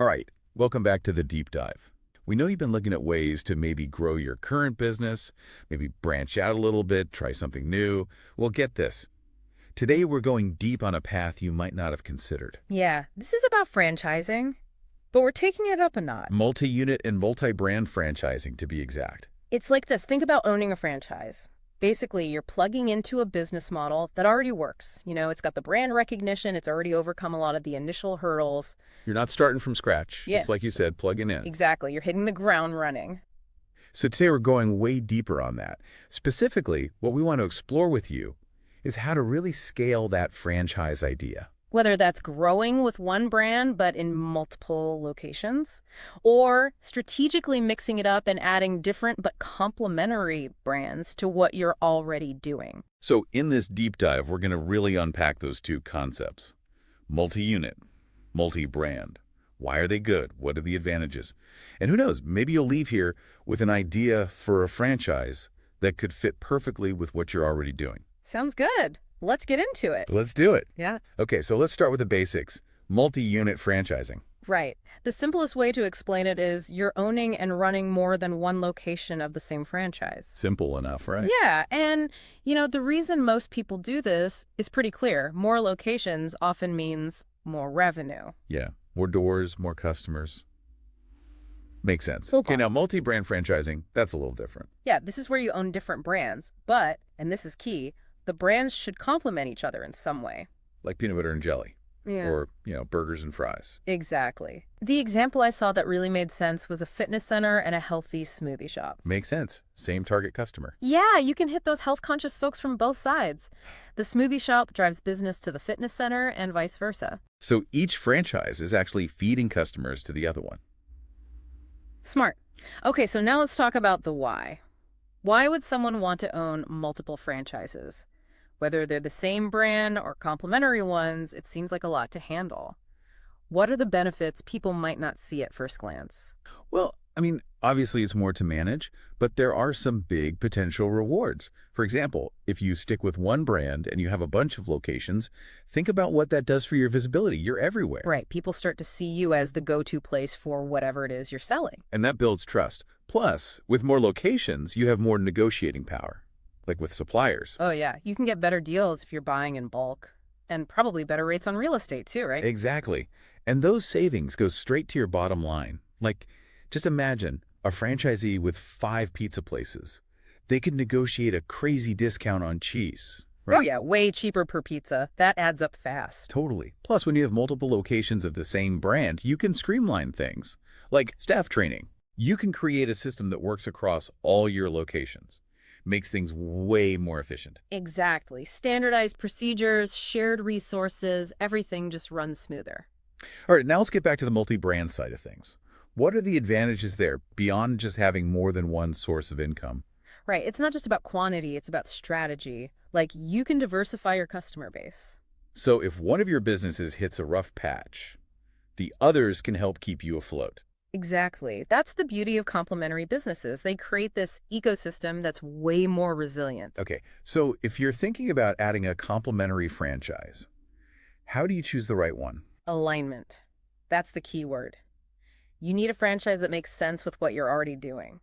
All right, welcome back to the deep dive. We know you've been looking at ways to maybe grow your current business, maybe branch out a little bit, try something new. Well, get this. Today we're going deep on a path you might not have considered. Yeah, this is about franchising, but we're taking it up a notch. Multi-unit and multi-brand franchising, to be exact. It's like this. Think about owning a franchise. Basically, you're plugging into a business model that already works. It's got the brand recognition. It's already overcome a lot of the initial hurdles. You're not starting from scratch. Yeah, It's like you said, plugging in. exactly. You're hitting the ground running. So today we're going way deeper on that. Specifically, what we want to explore with you is how to really scale that franchise idea. Whether that's growing with one brand but in multiple locations, or strategically mixing it up and adding different but complementary brands to what you're already doing. So in this deep dive, we're going to really unpack those two concepts. Multi-unit, multi-brand. Why are they good? What are the advantages? And who knows, maybe you'll leave here with an idea for a franchise that could fit perfectly with what you're already doing. Sounds good. Let's get into it. Let's do it. Yeah. Okay, so let's start with the basics. Multi-unit franchising. Right. The simplest way to explain it is you're owning and running more than one location of the same franchise. Simple enough, right? Yeah, and the reason most people do this is pretty clear. More locations often means more revenue. Yeah, more doors, more customers. Makes sense. So Okay, now multi-brand franchising, that's a little different. Yeah, this is where you own different brands, but, and this is key, the brands should complement each other in some way. Like peanut butter and jelly. Yeah. Or, burgers and fries. Exactly. The example I saw that really made sense was a fitness center and a healthy smoothie shop. Makes sense. Same target customer. Yeah, you can hit those health-conscious folks from both sides. The smoothie shop drives business to the fitness center and vice versa. So each franchise is actually feeding customers to the other one. Smart. Okay, so now let's talk about the why. Why would someone want to own multiple franchises? Whether they're the same brand or complementary ones, it seems like a lot to handle. What are the benefits people might not see at first glance? Well, obviously it's more to manage, but there are some big potential rewards. For example, if you stick with one brand and you have a bunch of locations, think about what that does for your visibility. You're everywhere. Right, people start to see you as the go-to place for whatever it is you're selling. And that builds trust. Plus, with more locations, you have more negotiating power, like with suppliers. Oh yeah, you can get better deals if you're buying in bulk. And probably better rates on real estate too, right? Exactly. And those savings go straight to your bottom line. Like, just imagine a franchisee with 5 pizza places. They could negotiate a crazy discount on cheese. Oh yeah, way cheaper per pizza. That adds up fast. Totally. Plus, when you have multiple locations of the same brand, you can streamline things, like staff training. You can create a system that works across all your locations. Makes things way more efficient. Exactly. Standardized procedures, shared resources, everything just runs smoother. All right, now let's get back to the multi-brand side of things. What are the advantages there beyond just having more than one source of income? Right. It's not just about quantity, it's about strategy. Like, you can diversify your customer base. So if one of your businesses hits a rough patch, the others can help keep you afloat. Exactly. That's the beauty of complementary businesses. They create this ecosystem that's way more resilient. Okay, so if you're thinking about adding a complementary franchise, how do you choose the right one? Alignment. That's the key word. You need a franchise that makes sense with what you're already doing.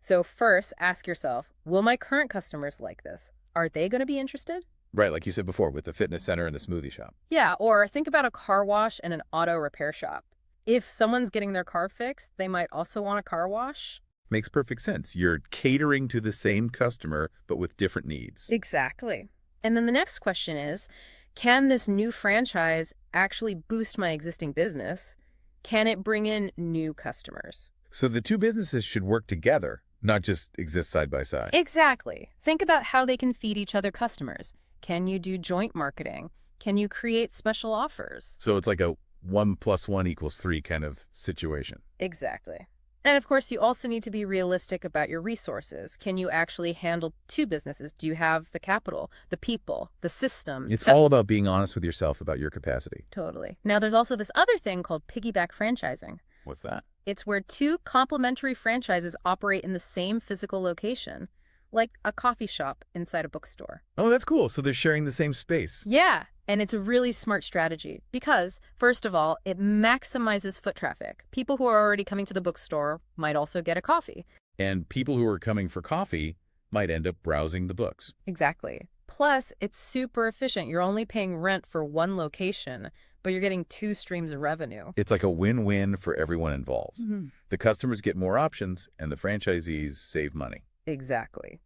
So first, ask yourself, will my current customers like this? Are they going to be interested? Right, like you said before, with the fitness center and the smoothie shop. Yeah, or think about a car wash and an auto repair shop. If someone's getting their car fixed, they might also want a car wash. Makes perfect sense. You're catering to the same customer, but with different needs. Exactly. And then the next question is, can this new franchise actually boost my existing business? Can it bring in new customers? So the two businesses should work together, not just exist side by side. Exactly. Think about how they can feed each other customers. Can you do joint marketing? Can you create special offers? So it's like a 1 + 1 = 3 kind of situation. Exactly. And of course, you also need to be realistic about your resources. Can you actually handle 2 businesses? Do you have the capital, the people, the system? It's all about being honest with yourself about your capacity. Totally. Now, there's also this other thing called piggyback franchising. What's that? It's where 2 complementary franchises operate in the same physical location, like a coffee shop inside a bookstore. Oh, that's cool. So they're sharing the same space. Yeah, And it's a really smart strategy because, first of all, it maximizes foot traffic. People who are already coming to the bookstore might also get a coffee. And people who are coming for coffee might end up browsing the books. Exactly. Plus, it's super efficient. You're only paying rent for one location, but you're getting two streams of revenue. It's like a win-win for everyone involved. Mhm. The customers get more options, and the franchisees save money. Exactly.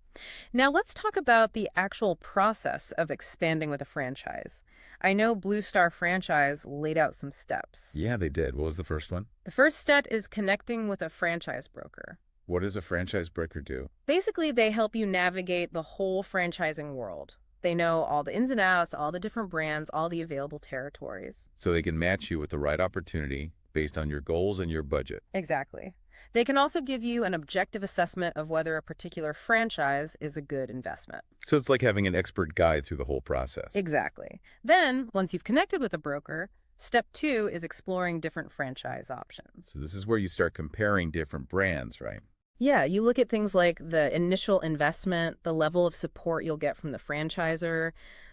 Now let's talk about the actual process of expanding with a franchise. I know Blue Star Franchise laid out some steps. Yeah, they did. What was the first one? The first step is connecting with a franchise broker. What does a franchise broker do? Basically, they help you navigate the whole franchising world. They know all the ins and outs, all the different brands, all the available territories. So they can match you with the right opportunity based on your goals and your budget. Exactly. They can also give you an objective assessment of whether a particular franchise is a good investment. So it's like having an expert guide through the whole process. Exactly. Then, once you've connected with a broker, step 2 is exploring different franchise options. So this is where you start comparing different brands, right? Yeah, you look at things like the initial investment, the level of support you'll get from the franchisor,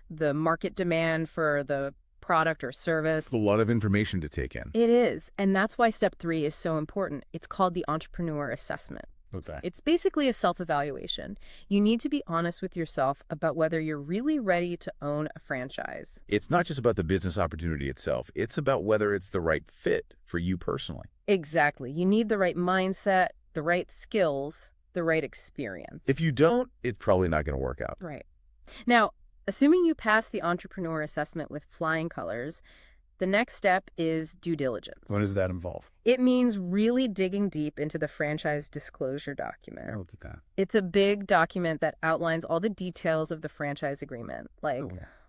the market demand for the product or service. It's a lot of information to take in. It is, and that's why step 3 is so important. It's called the entrepreneur assessment. What's that? It's basically a self-evaluation. You need to be honest with yourself about whether you're really ready to own a franchise. It's not just about the business opportunity itself. It's about whether it's the right fit for you personally. Exactly. You need the right mindset, the right skills, the right experience. If you don't, it's probably not going to work out. Right. Now, assuming you pass the entrepreneur assessment with flying colors, the next step is due diligence. What does that involve? It means really digging deep into the franchise disclosure document. I looked at that. It's a big document that outlines all the details of the franchise agreement, like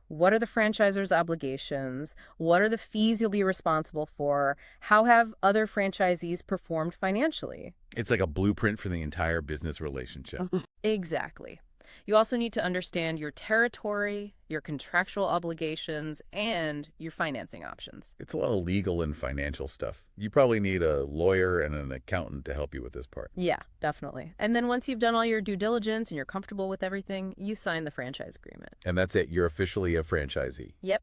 what are the franchisor's obligations, what are the fees you'll be responsible for, how have other franchisees performed financially. It's like a blueprint for the entire business relationship. Exactly. You also need to understand your territory, your contractual obligations, and your financing options. It's a lot of legal and financial stuff. You probably need a lawyer and an accountant to help you with this part. Yeah, definitely. And then once you've done all your due diligence and you're comfortable with everything, you sign the franchise agreement. And that's it. You're officially a franchisee. Yep.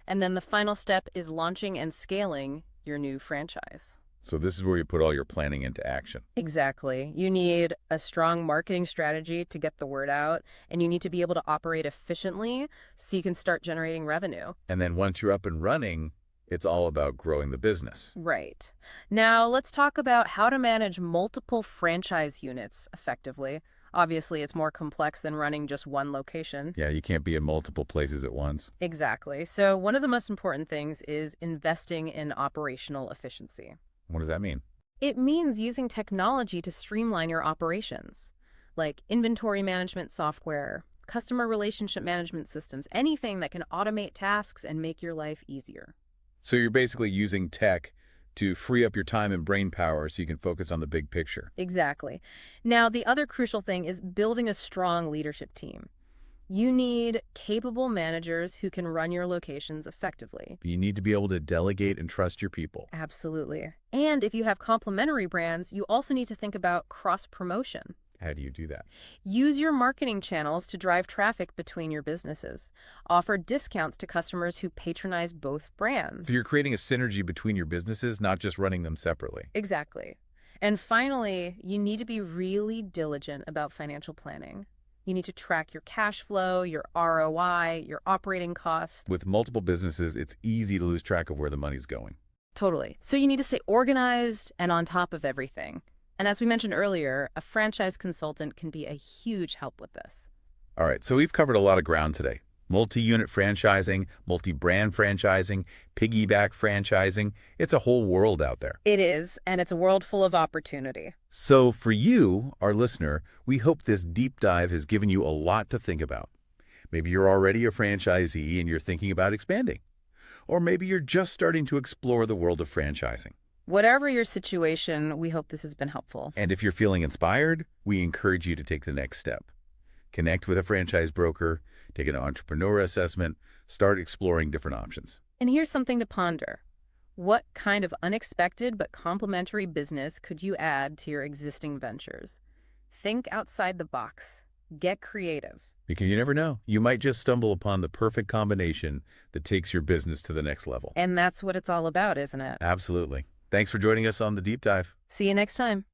And then the final step is launching and scaling your new franchise. So this is where you put all your planning into action. Exactly. You need a strong marketing strategy to get the word out, and you need to be able to operate efficiently so you can start generating revenue. And then once you're up and running, it's all about growing the business. Right. Now, let's talk about how to manage multiple franchise units effectively. Obviously, it's more complex than running just one location. Yeah, you can't be in multiple places at once. Exactly. So one of the most important things is investing in operational efficiency. What does that mean? It means using technology to streamline your operations, like inventory management software, customer relationship management systems, anything that can automate tasks and make your life easier. So you're basically using tech to free up your time and brain power so you can focus on the big picture. Exactly. Now, the other crucial thing is building a strong leadership team. You need capable managers who can run your locations effectively. You need to be able to delegate and trust your people. Absolutely. And if you have complementary brands, you also need to think about cross-promotion. How do you do that? Use your marketing channels to drive traffic between your businesses. Offer discounts to customers who patronize both brands. So you're creating a synergy between your businesses, not just running them separately. Exactly. And finally, you need to be really diligent about financial planning. You need to track your cash flow, your ROI, your operating costs. With multiple businesses, it's easy to lose track of where the money's going. Totally. So you need to stay organized and on top of everything. And as we mentioned earlier, a franchise consultant can be a huge help with this. All right, so we've covered a lot of ground today. Multi-unit franchising, multi-brand franchising, piggyback franchising. It's a whole world out there. It is, and it's a world full of opportunity. So for you, our listener, we hope this deep dive has given you a lot to think about. Maybe you're already a franchisee and you're thinking about expanding. Or maybe you're just starting to explore the world of franchising. Whatever your situation, we hope this has been helpful. And if you're feeling inspired, we encourage you to take the next step. Connect with a franchise broker, take an entrepreneur assessment, start exploring different options. And here's something to ponder. What kind of unexpected but complementary business could you add to your existing ventures? Think outside the box. Get creative. Because you never know. You might just stumble upon the perfect combination that takes your business to the next level. And that's what it's all about, isn't it? Absolutely. Thanks for joining us on the deep dive. See you next time.